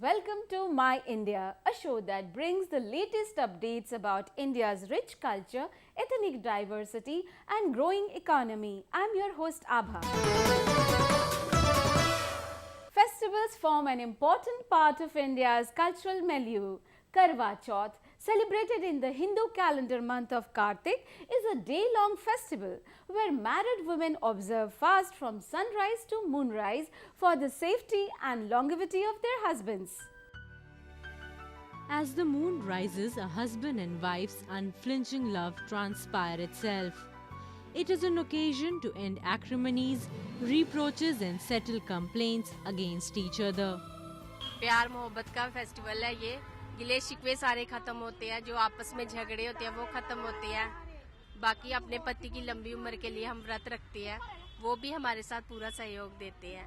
Welcome to My India, a show that brings the latest updates about India's rich culture, ethnic diversity, and growing economy. I'm your host Abha. Festivals form an important part of India's cultural milieu. Karwa Chauth, celebrated in the Hindu calendar month of Kartik, is a day-long festival where married women observe fast from sunrise to moonrise for the safety and longevity of their husbands. As the moon rises, a husband and wife's unflinching love transpire itself. It is an occasion to end acrimonies, reproaches and settle complaints against each other. प्यार मोहब्बत का festival है ये। गिले शिकवे सारे खत्म होते हैं, जो आपस में झगड़े होते हैं वो खत्म होते हैं। बाकी अपने पति की लंबी उम्र के लिए हम व्रत रखते हैं, वो भी हमारे साथ पूरा सहयोग देते हैं।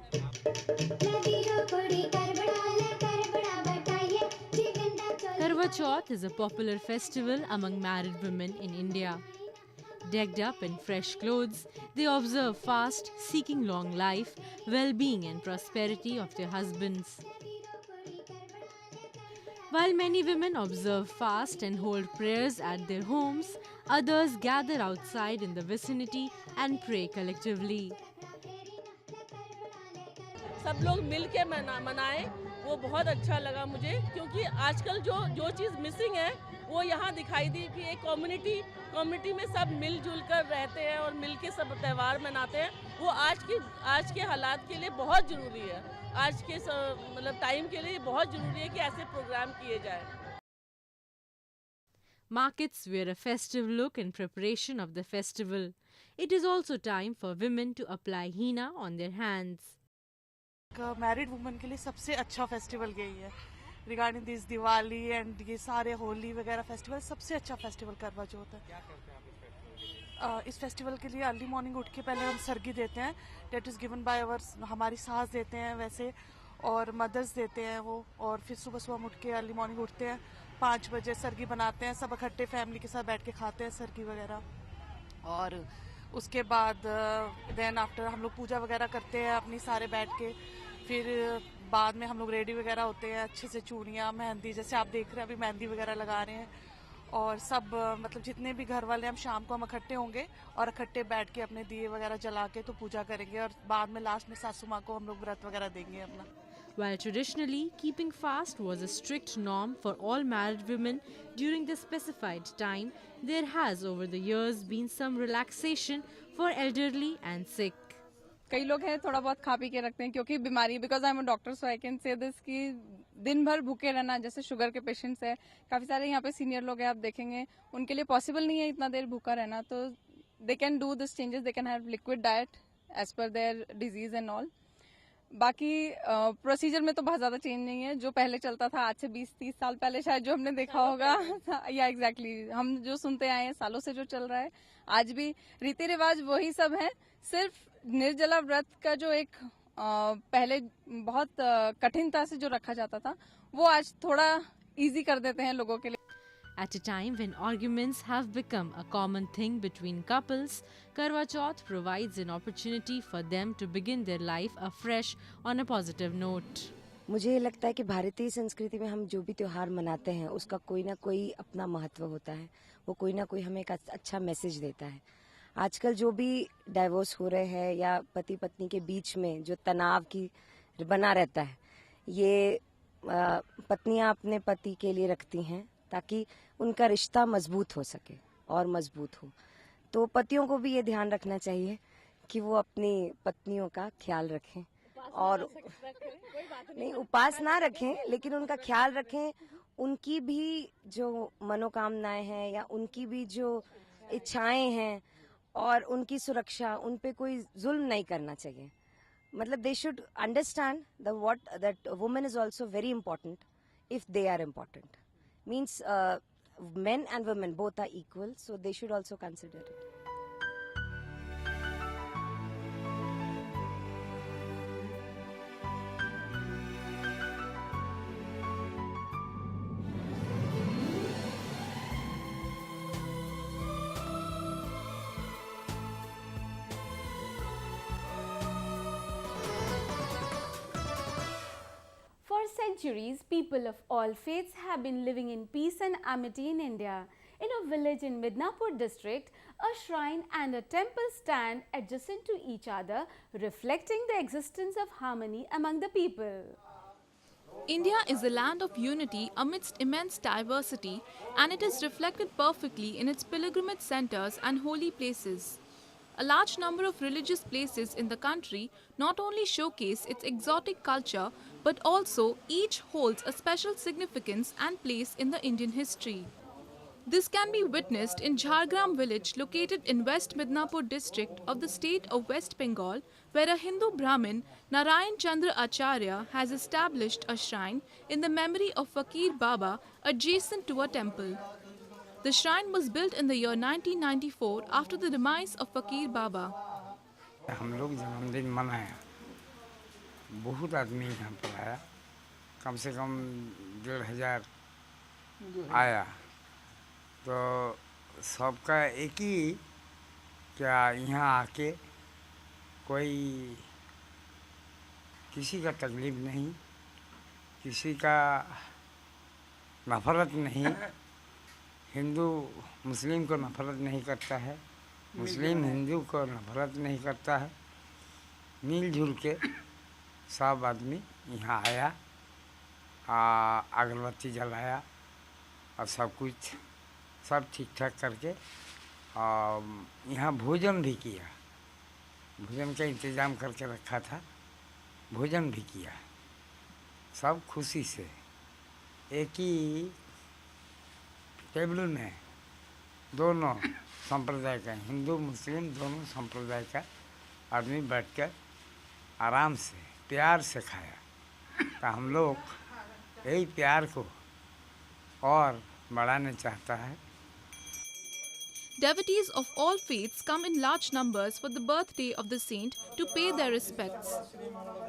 Karwa Chauth is a popular festival among married women in India. Decked up in fresh clothes, they observe fast, seeking long life, well-being and prosperity of their husbands. While many women observe fast and hold prayers at their homes, others gather outside in the vicinity and pray collectively. सब लोग मिल के मनाएं, वो बहुत अच्छा लगा मुझे, क्योंकि आजकल जो चीज़ मिसिंग है वो यहाँ दिखाई दी कि एक कम्युनिटी में सब मिलजुल कर रहते हैं और मिल के सब त्यौहार मनाते हैं। वो आज के हालात के लिए बहुत ज़रूरी है। आज के मतलब टाइम के लिए बहुत ज़रूरी है कि ऐसे प्रोग्राम किए जाए। Markets wear a festive look in preparation of the festival. It is also time for women to apply henna on their hands. Married woman के लिए सबसे अच्छा फेस्टिवल यही है। रिगार्डिंग दिस दिवाली एंड ये सारे होली वगैरह फेस्टिवल, सबसे अच्छा फेस्टिवल करवा चौथ है। क्या करते हैं आप इस फेस्टिवल? इस फेस्टिवल के लिए अर्ली मॉर्निंग उठ के पहले हम सरगी देते हैं, that is given by our, हमारी सास देते हैं वैसे, और मदर्स देते हैं वो। और फिर सुबह हम उठ के अर्ली मॉर्निंग उठते हैं, 5 बजे सरगी बनाते हैं, सब इकट्ठे फैमिली के साथ बैठ के खाते हैं सरगी वगैरह। और उसके बाद देन आफ्टर हम लोग पूजा वगैरह करते हैं अपनी सारे बैठ के। फिर बाद में हम लोग रेडी वगैरह होते हैं, अच्छे से चूड़ियाँ, मेहंदी, जैसे आप देख रहे हैं अभी मेहंदी वगैरह लगा रहे हैं। और सब मतलब जितने भी घर वाले, हम शाम को हम इकट्ठे होंगे और इकट्ठे बैठ के अपने दिए वगैरह जला के तो पूजा करेंगे, और बाद में लास्ट में सासू माँ को हम लोग व्रत वगैरह देंगे अपना। While traditionally keeping fast was a strict norm for all married women during the specified time, there has over the years been some relaxation for elderly and sick. कई लोग हैं थोड़ा बहुत खा पी के रखते हैं क्योंकि बीमारी, because I am a doctor so I can say this कि दिन भर भूखे रहना, जैसे शुगर के पेशेंट्स है, काफी सारे यहाँ पे सीनियर लोग हैं, आप देखेंगे उनके लिए पॉसिबल नहीं है इतना देर भूखा रहना, तो they can do this changes, they can have liquid diet as per their disease and all. बाकी प्रोसीजर में तो बहुत ज्यादा चेंज नहीं है, जो पहले चलता था आज से 20-30 साल पहले शायद जो हमने देखा होगा या एग्जैक्टली हम जो सुनते आए हैं सालों से जो चल रहा है, आज भी रीति रिवाज वही सब है। सिर्फ निर्जला व्रत का जो एक पहले बहुत कठिनता से जो रखा जाता था, वो आज थोड़ा इजी कर देते हैं लोगों के लिए। At a time when arguments have become a common thing between couples, Karwa Chauth provides an opportunity for them to begin their life afresh on a positive note. मुझे ये लगता है कि भारतीय संस्कृति में हम जो भी त्योहार मनाते हैं उसका कोई ना कोई अपना महत्व होता है, वो कोई ना कोई हमें एक अच्छा मैसेज देता है। आजकल जो भी डाइवोर्स हो रहे हैं या पति पत्नी के बीच में जो तनाव की बना रहता है, ये पत्नियां अपने पति के लिए रखती हैं ताकि उनका रिश्ता मजबूत हो सके और मजबूत हो। तो पतियों को भी ये ध्यान रखना चाहिए कि वो अपनी पत्नियों का ख्याल रखें, और नहीं उपास ना रखें लेकिन उनका ख्याल रखें, उनकी भी जो मनोकामनाएं हैं या उनकी भी जो इच्छाएं हैं और उनकी सुरक्षा, उन पे कोई जुल्म नहीं करना चाहिए। मतलब they should understand that women is also very important if they are important. Means men and women both are equal, so they should also consider it. centuries, people of all faiths have been living in peace and amity in India. In a village in Midnapur district, a shrine and a temple stand adjacent to each other, reflecting the existence of harmony among the people. India is a land of unity amidst immense diversity, and it is reflected perfectly in its pilgrimage centers and holy places. A large number of religious places in the country not only showcase its exotic culture, but also each holds a special significance and place in the Indian history. This can be witnessed in Jhargram village located in West Midnapur district of the state of West Bengal, where a Hindu Brahmin, Narayan Chandra Acharya, has established a shrine in the memory of Fakir Baba adjacent to a temple. The shrine was built in the year 1994 after the demise of Fakir Baba. हम लोग जन्मदिन मनाया, बहुत आदमी यहाँ पर आया, कम से कम 1,500 आया, तो सबका एक ही क्या यहाँ आके कोई किसी का तकलीफ नहीं, किसी का नफरत नहीं, हिंदू मुस्लिम को नफरत नहीं करता है, मुस्लिम हिंदू को नफरत नहीं करता है, मिलजुल के सब आदमी यहाँ आया, अगरबत्ती जलाया और सब ठीक ठाक करके यहाँ भोजन भी किया, भोजन का इंतज़ाम करके रखा था, भोजन भी किया, सब खुशी से एक ही टेबल में दोनों संप्रदाय का, हिंदू मुस्लिम दोनों संप्रदाय का आदमी बैठकर आराम से प्यार से खाया। तो हम लोग यही प्यार को और बढ़ाना चाहता है। Devotees of all faiths come in large numbers for the birthday of the saint to pay their respects.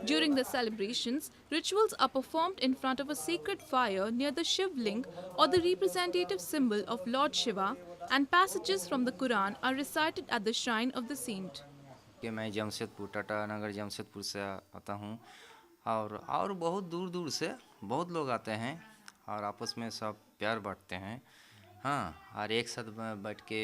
During the celebrations, rituals are performed in front of a sacred fire near the Shiv Ling or the representative symbol of Lord Shiva, and passages from the Quran are recited at the shrine of the saint. कि मैं जमशेदपुर टाटा नगर जमशेदपुर से आता हूँ और बहुत दूर दूर से बहुत लोग आते हैं और आपस में सब प्यार बांटते हैं, हाँ, और एक साथ बैठ के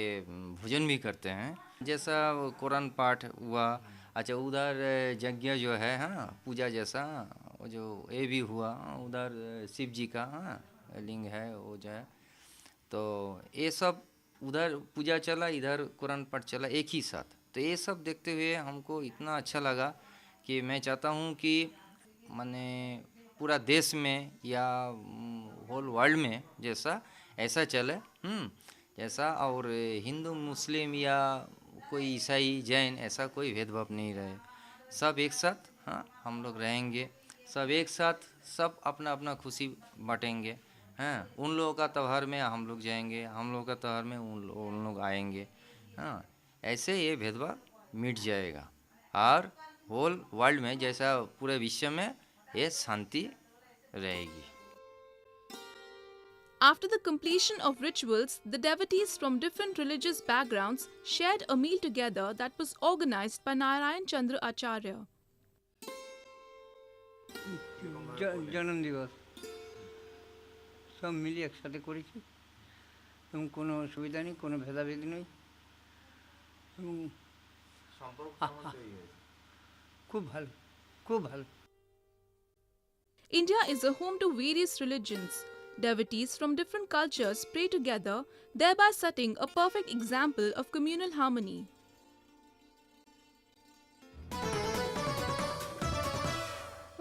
भोजन भी करते हैं। जैसा कुरान पाठ हुआ, अच्छा उधर यज्ञ जो है, हाँ, पूजा जैसा जो ये भी हुआ, उधर शिव जी का, हाँ, लिंग है वो जो है, तो ये सब उधर पूजा चला, इधर कुरान पाठ चला एक ही साथ। तो ये सब देखते हुए हमको इतना अच्छा लगा कि मैं चाहता हूँ कि माने पूरा देश में या होल वर्ल्ड में जैसा ऐसा चले, जैसा, और हिंदू मुस्लिम या कोई ईसाई जैन ऐसा कोई भेदभाव नहीं रहे, सब एक साथ, हाँ, हम लोग रहेंगे, सब एक साथ, सब अपना अपना खुशी बांटेंगे, हाँ, उन लोगों का त्यौहार में हम लोग जाएंगे, हम लोगों का त्यौहार में उन लोग आएंगे, हाँ, ऐसे ये भेदभाव मिट जाएगा और होल वर्ल्ड में जैसा पूरे विश्व में ये शांति रहेगी। After the completion of rituals, the devotees from different religious backgrounds shared a meal together that was organized by Narayan Chandra Acharya. जन्म दिवस सब मिली एकसाथे करेছি এবং কোনো অসুবিধা নেই, কোনো ভেদাভেদ নেই এবং খুব ভালো, খুব ভালো। India is a home to various religions. Devotees from different cultures pray together, thereby setting a perfect example of communal harmony.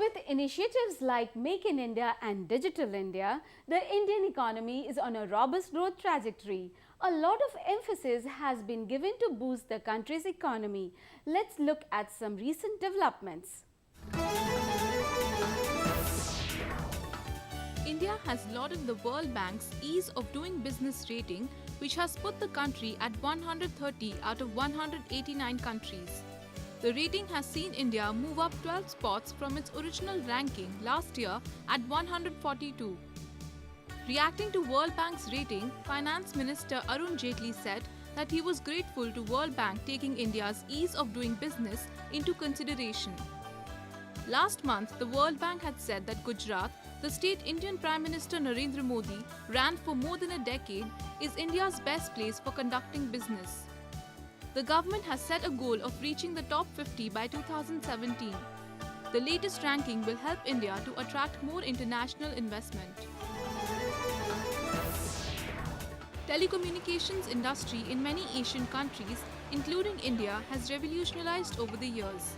With initiatives like Make in India and Digital India, the Indian economy is on a robust growth trajectory. A lot of emphasis has been given to boost the country's economy. Let's look at some recent developments. India has lauded the World Bank's Ease of Doing Business rating, which has put the country at 130 out of 189 countries. The rating has seen India move up 12 spots from its original ranking last year at 142. Reacting to World Bank's rating, Finance Minister Arun Jaitley said that he was grateful to World Bank taking India's ease of doing business into consideration. Last month, the World Bank had said that Gujarat, the state Indian Prime Minister Narendra Modi ran for more than a decade, is India's best place for conducting business. The government has set a goal of reaching the top 50 by 2017. The latest ranking will help India to attract more international investment. Telecommunications industry in many Asian countries, including India, has revolutionized over the years.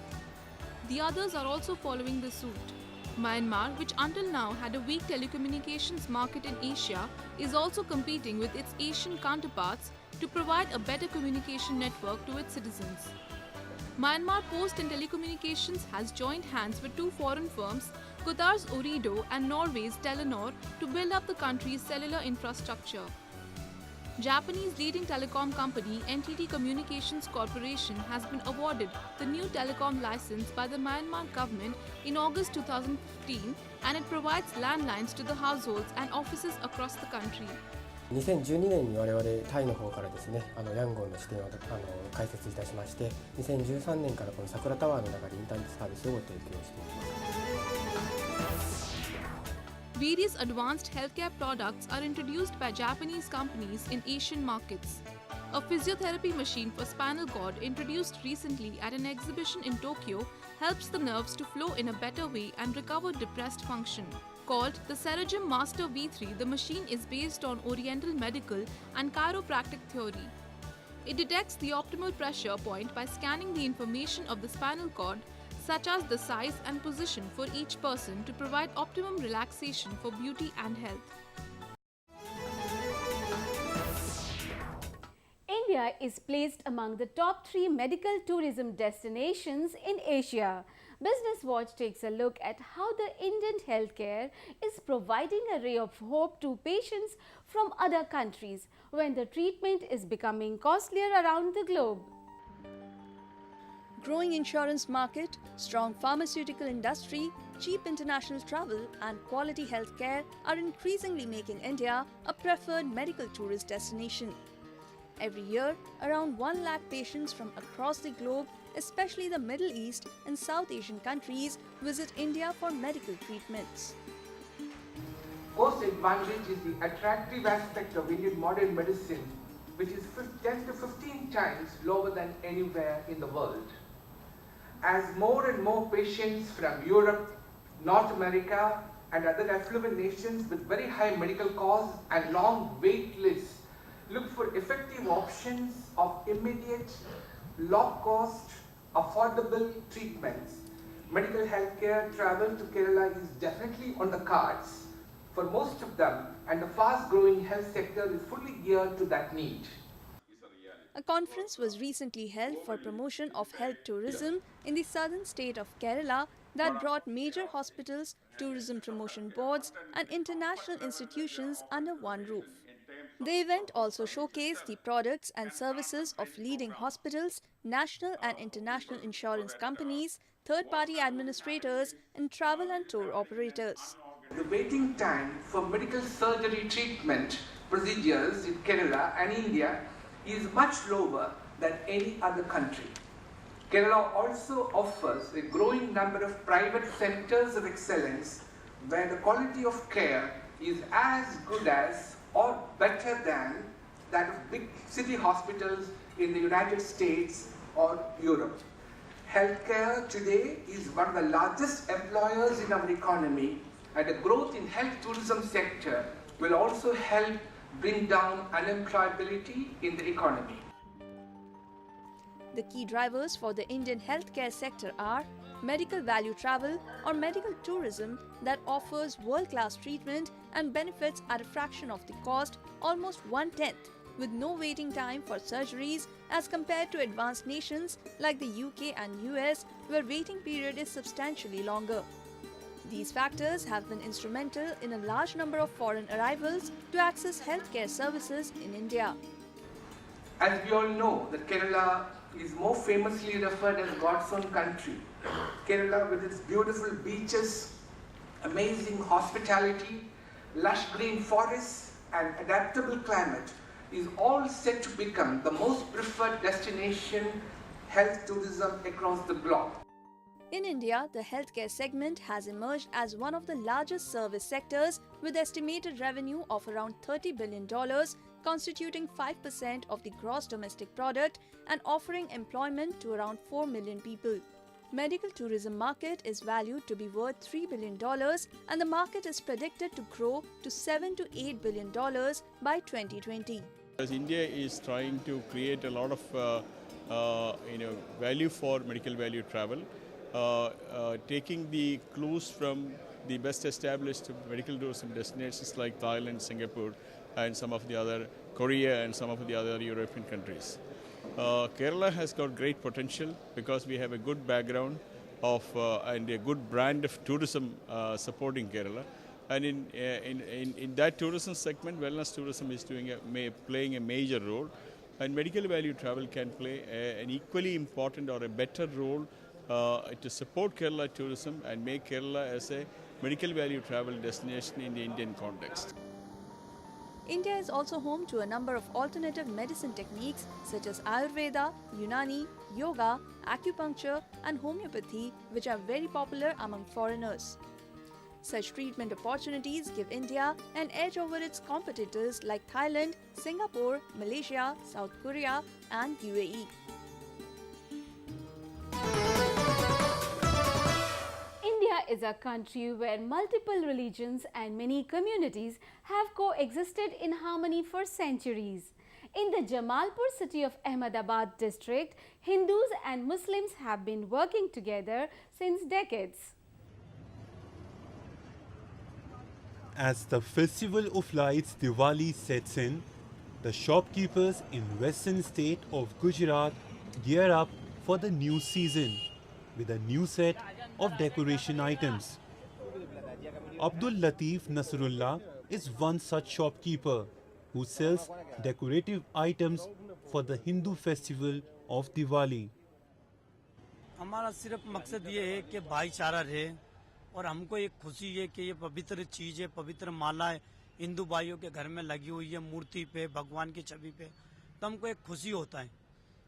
The others are also following the suit. Myanmar, which until now had a weak telecommunications market in Asia, is also competing with its Asian counterparts to provide a better communication network to its citizens. Myanmar Post and Telecommunications has joined hands with two foreign firms, Qatar's Ooredoo and Norway's Telenor, to build up the country's cellular infrastructure. Japanese leading telecom company NTT Communications Corporation has been awarded the new telecom license by the Myanmar government in August 2015, and it provides landlines to the households and offices across the country. 2012年に我々タイの方からですね、ヤンゴンの支店を開設いたしまして、2013年からこの桜タワーの中でインターネットサービスをご提供しています。Various advanced healthcare products are introduced by Japanese companies in Asian markets. A physiotherapy machine for spinal cord introduced recently at an exhibition in Tokyo helps the nerves to flow in a better way and recover depressed function. Called the Seragem Master V3, the machine is based on Oriental medical and chiropractic theory. It detects the optimal pressure point by scanning the information of the spinal cord, such as the size and position for each person, to provide optimum relaxation for beauty and health. India is placed among the top 3 medical tourism destinations in Asia. Business Watch takes a look at how the Indian healthcare is providing a ray of hope to patients from other countries when the treatment is becoming costlier around the globe. Growing insurance market, strong pharmaceutical industry, cheap international travel and quality healthcare are increasingly making India a preferred medical tourist destination. Every year, around 1 lakh patients from across the globe, especially the Middle East and South Asian countries, visit India for medical treatments. Most advantage is the attractive aspect of Indian modern medicine, which is 10 to 15 times lower than anywhere in the world. As more and more patients from Europe, North America and other affluent nations with very high medical costs and long wait lists look for effective options of immediate, low-cost, affordable treatments, medical healthcare travel to Kerala is definitely on the cards for most of them, and the fast-growing health sector is fully geared to that need. A conference was recently held for promotion of health tourism in the southern state of Kerala that brought major hospitals, tourism promotion boards and international institutions under one roof. The event also showcased the products and services of leading hospitals, national and international insurance companies, third-party administrators and travel and tour operators. The waiting time for medical surgery treatment procedures in Kerala and India is much lower than any other country. Kerala also offers a growing number of private centers of excellence where the quality of care is as good as or better than that of big city hospitals in the United States or Europe. Healthcare today is one of the largest employers in our economy, and the growth in health tourism sector will also help bring down unemployability in the economy. The key drivers for the Indian healthcare sector are medical value travel or medical tourism that offers world-class treatment and benefits at a fraction of the cost, almost 1/10, with no waiting time for surgeries as compared to advanced nations like the UK and US, where waiting period is substantially longer. These factors have been instrumental in a large number of foreign arrivals to access healthcare services in India. As we all know, that Kerala is more famously referred as God's own country. Kerala, with its beautiful beaches, amazing hospitality, lush green forests and adaptable climate, is all set to become the most preferred destination health tourism across the globe. In India, the healthcare segment has emerged as one of the largest service sectors with estimated revenue of around $30 billion, constituting 5% of the gross domestic product and offering employment to around 4 million people. Medical tourism market is valued to be worth $3 billion and the market is predicted to grow to $7 to $8 billion by 2020. As India is trying to create a lot of value for medical value travel, taking the clues from the best established medical tourism destinations like Thailand, Singapore, and some of the other Korea and some of the other European countries. Kerala has got great potential because we have a good background of and a good brand of tourism supporting Kerala. And in that tourism segment, wellness tourism is playing a major role, and medical value travel can play an equally important or a better role to support Kerala tourism and make Kerala as a medical value travel destination in the Indian context. India is also home to a number of alternative medicine techniques such as Ayurveda, Unani, Yoga, acupuncture and homeopathy, which are very popular among foreigners. Such treatment opportunities give India an edge over its competitors like Thailand, Singapore, Malaysia, South Korea and UAE. India is a country where multiple religions and many communities have coexisted in harmony for centuries. In the Jamalpur city of Ahmedabad district, Hindus and Muslims have been working together since decades. As the festival of lights Diwali sets in, the shopkeepers in western state of Gujarat gear up for the new season with a new set of decoration items. Abdul Latif Nasrullah is one such shopkeeper who sells decorative items for the Hindu festival of Diwali. हमारा सिर्फ मकसद ये है कि भाईचारा रहे और हमको एक खुशी है कि ये पवित्र चीज़ें, पवित्र मालाएं हिंदू भाइयों के घर में लगी हुई है मूर्ति पे, भगवान की छवि पे, तो हमको एक खुशी होता है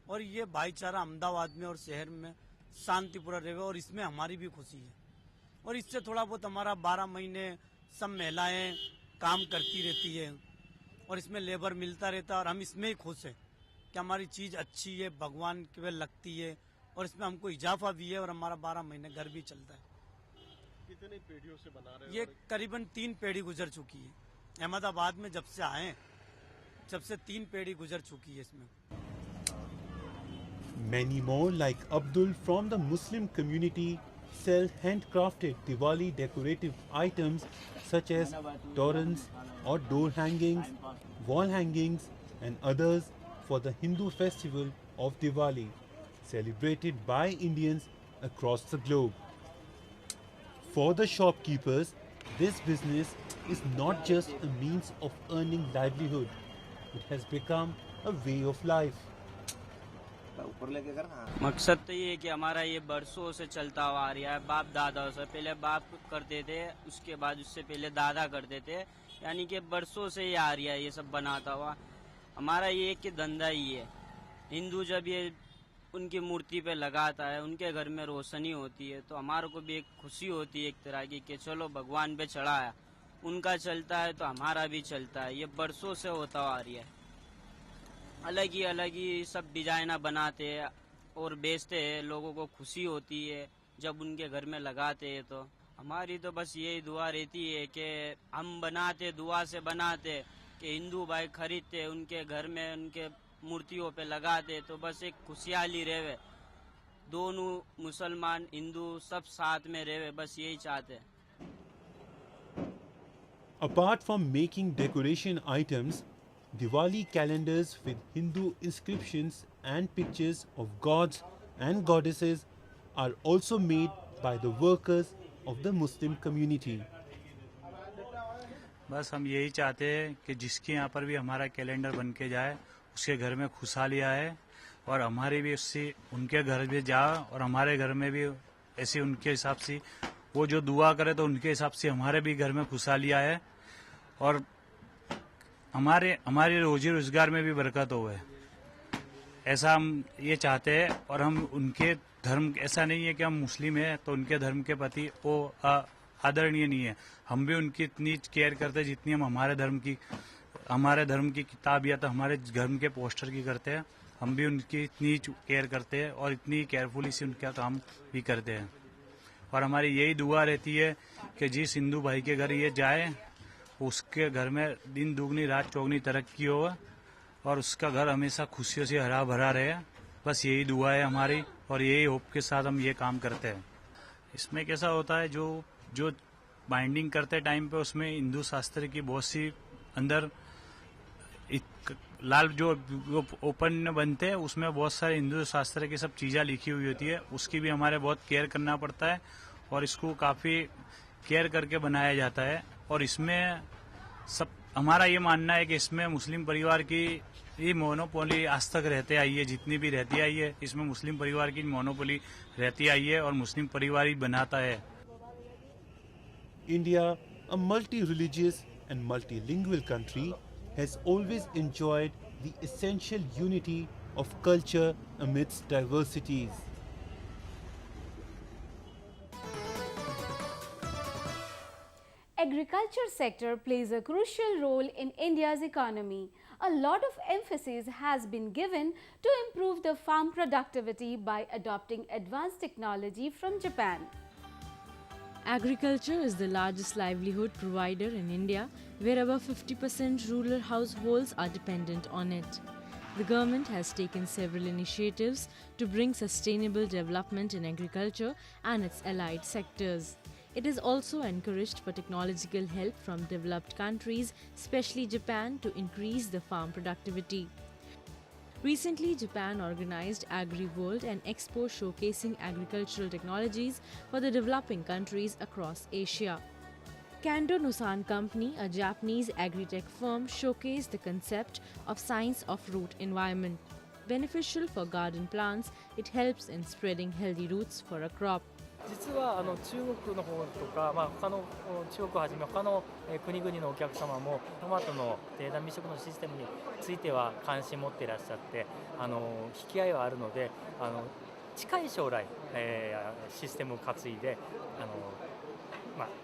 और ये भाईचारा अहमदाबाद में और शहर में शांतिपूर्ण रहे और इसमें हमारी भी खुशी है और इससे थोड़ा बहुत हमारा 12 महीने सब महिलाएं काम करती रहती है और इसमें लेबर मिलता रहता है और हम इसमें ही खुश हैं कि हमारी चीज़ अच्छी है, भगवान के वे लगती है और इसमें हमको इजाफा भी है और हमारा 12 महीने घर भी चलता है। कितनी पीढ़ियों से बना रहे हो? ये करीबन 3 पीढ़ी गुजर चुकी है। अहमदाबाद में जब से आए, जब से 3 पीढ़ी गुजर चुकी है इसमें। Many more like Abdul from the Muslim community sell handcrafted Diwali decorative items such as torans or door hangings, wall hangings and others for the Hindu festival of Diwali, celebrated by Indians across the globe. For the shopkeepers, this business is not just a means of earning livelihood, it has become a way of life. मकसद तो ये है कि हमारा ये बरसों से चलता हुआ आ रहा है, बाप दादा से। पहले बाप करते थे, उसके बाद उससे पहले दादा करते थे, यानी कि बरसों से ये आ रहा है ये सब बनाता हुआ। हमारा ये एक धंधा ही है। हिंदू जब ये उनकी मूर्ति पे लगाता है, उनके घर में रोशनी होती है, तो हमारे को भी एक खुशी होती है एक तरह की कि चलो भगवान पे चढ़ाया, उनका चलता है तो हमारा भी चलता है। ये बरसों से होता हुआ आ रहा है। अलग ही सब डिजाइना बनाते हैं और बेचते हैं, लोगों को खुशी होती है जब उनके घर में लगाते हैं। तो हमारी तो बस यही दुआ रहती है कि हम बनाते, दुआ से बनाते कि हिंदू भाई खरीदते, उनके घर में उनके मूर्तियों पे लगाते, तो बस एक खुशहाली रहे, दोनों मुसलमान हिंदू सब साथ में रहे, बस यही चाहते हैं। Apart from making decoration items, Diwali calendars with Hindu inscriptions and pictures of gods and goddesses are also made by the workers of the Muslim community. बस हम यही चाहते हैं कि जिसके यहाँ पर भी हमारा कैलेंडर बन के जाए, उसके घर में खुशहाली आए और हमारे भी उससे उनके घर में जाए और हमारे घर में भी ऐसे उनके हिसाब से वो जो दुआ करे तो उनके हिसाब से हमारे भी घर में खुशहाली आए और हमारे रोजी रोजगार में भी बरकत हो। ऐसा हम ये चाहते हैं और हम उनके धर्म ऐसा नहीं है कि हम मुस्लिम हैं तो उनके धर्म के प्रति वो आदरणीय नहीं है। हम भी उनकी इतनी केयर करते हैं जितनी हम हमारे धर्म की किताब या तो हमारे धर्म के पोस्टर की करते हैं। हम भी उनकी इतनी केयर करते हैं और इतनी केयरफुली से उनका काम भी करते हैं। और हमारी यही दुआ रहती है कि जिस हिंदू भाई के घर ये जाए उसके घर में दिन दुगनी रात चौगनी तरक्की हो और उसका घर हमेशा खुशियों से हरा भरा रहे। बस यही दुआ है हमारी और यही होप के साथ हम ये काम करते हैं। इसमें कैसा होता है जो बाइंडिंग करते टाइम पे उसमें हिंदू शास्त्र की बहुत सी अंदर लाल जो ओपन बनते हैं उसमें बहुत सारे हिंदू शास्त्र की सब चीज़ें लिखी हुई होती है। उसकी भी हमारे बहुत केयर करना पड़ता है और इसको काफ़ी केयर करके बनाया जाता है। और इसमें सब हमारा ये मानना है कि इसमें मुस्लिम परिवार की ये मोनोपोली आज तक रहते आई है, जितनी भी रहती आई है इसमें मुस्लिम परिवार की मोनोपोली रहती आई है और मुस्लिम परिवार ही बनाता है। India, a multi-religious and multilingual country, has always enjoyed the essential unity of culture amidst diversities. Agriculture sector plays a crucial role in India's economy. A lot of emphasis has been given to improve the farm productivity by adopting advanced technology from Japan. Agriculture is the largest livelihood provider in India, where about 50% rural households are dependent on it. The government has taken several initiatives to bring sustainable development in agriculture and its allied sectors. It is also encouraged for technological help from developed countries, especially Japan, to increase the farm productivity. Recently, Japan organized AgriWorld, an expo showcasing agricultural technologies for the developing countries across Asia. Kando Nusan Company, a Japanese agri-tech firm, showcased the concept of science of root environment. Beneficial for garden plants, it helps in spreading healthy roots for a crop. 実は中国の方とか、他の中国をはじめ他の国々のお客様もトマトの低断密植のシステムについては関心持っていらっしゃって引き合いはあるので近い将来システムを担いで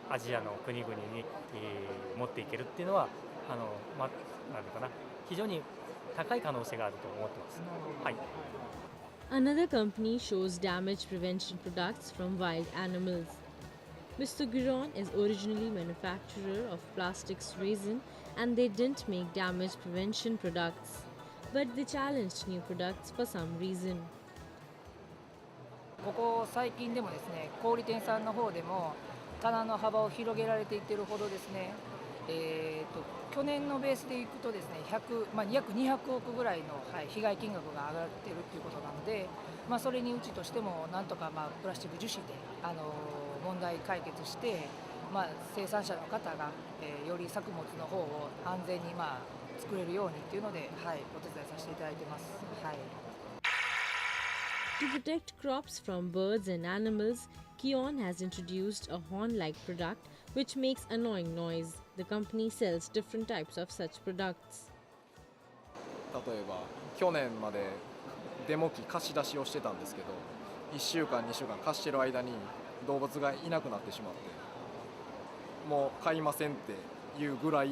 アジアの国々に持っていけるっていうのはなんていうかな非常に高い可能性があると思ってます。はい。Another company shows damage prevention products from wild animals. Mr. Giron is originally manufacturer of plastics resin and they didn't make damage prevention products. But they challenged new products for some reason. ここ最近でもですね、小売店さんの方でも棚の幅を広げられていっているほどですね、去年のベースでいくとですね、約200億ぐらいの、被害金額が上がっているということなので、それにうちとしてもなんとかプラスチック樹脂で問題解決して、生産者の方が、より作物の方を安全に作れるようにというので、お手伝いさせていただいてます。To protect crops from birds and animals, Kion has introduced a horn-like product which makes annoying noise. The company sells different types of such products. 例えば去年までデモ機貸し出しをしてたんですけど、1週間2週間貸してる間に動物がいなくなってしまって、もう買いませんっていうぐらい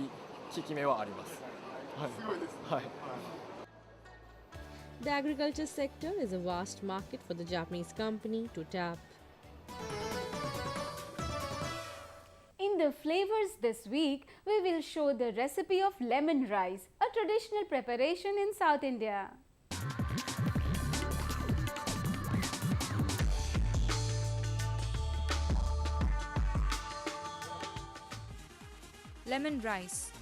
効き目はあります。すごいです。はい。The agriculture sector is a vast market for the Japanese company to tap. In the flavors this week, we will show the recipe of lemon rice, a traditional preparation in South India. Lemon rice.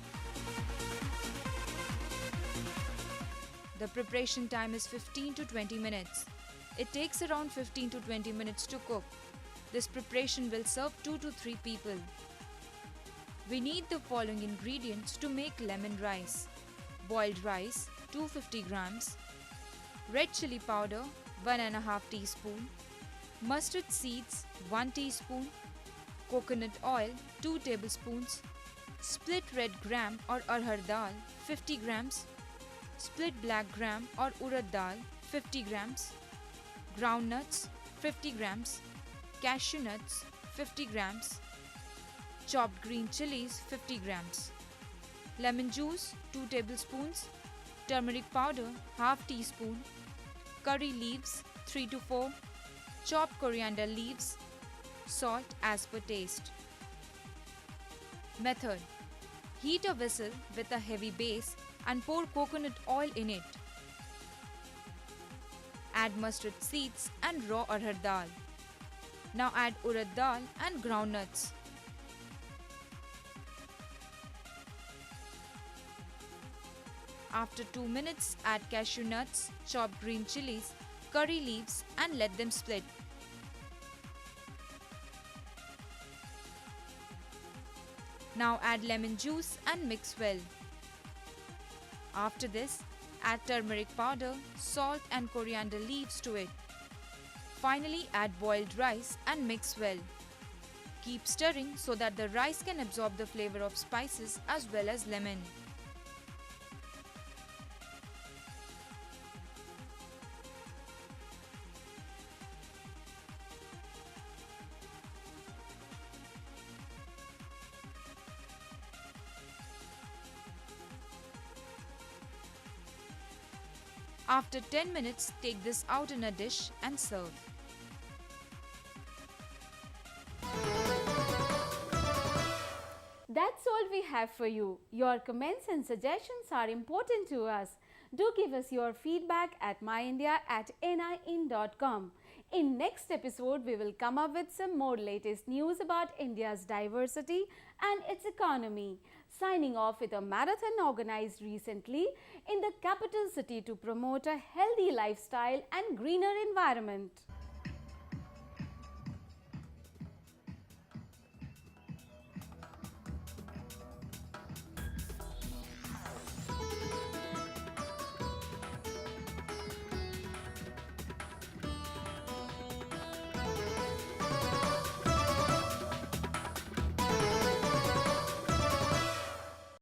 The preparation time is 15 to 20 minutes. It takes around 15 to 20 minutes to cook. This preparation will serve 2 to 3 people. We need the following ingredients to make lemon rice: boiled rice 250 grams, red chili powder 1.5 teaspoon, mustard seeds 1 teaspoon, coconut oil 2 tablespoons, split red gram or arhar dal 50 grams, split black gram or urad dal 50 grams, ground nuts 50 grams, cashew nuts 50 grams, chopped green chilies 50 grams, lemon juice 2 tablespoons, turmeric powder half teaspoon, curry leaves 3 to 4, chopped coriander leaves, salt as per taste. Method: heat a vessel with a heavy base and pour coconut oil in it. Add mustard seeds and raw urad dal. Now add urad dal and groundnuts. After 2 minutes, add cashew nuts, chopped green chilies, curry leaves and let them split. Now add lemon juice and mix well. After this, add turmeric powder, salt and coriander leaves to it. Finally, add boiled rice and mix well. Keep stirring so that the rice can absorb the flavor of spices as well as lemon. After 10 minutes, take this out in a dish and serve. That's all we have for you. Your comments and suggestions are important to us. Do give us your feedback at myindia@nin.com. In next episode, we will come up with some more latest news about India's diversity and its economy. Signing off with a marathon organized recently in the capital city to promote a healthy lifestyle and greener environment.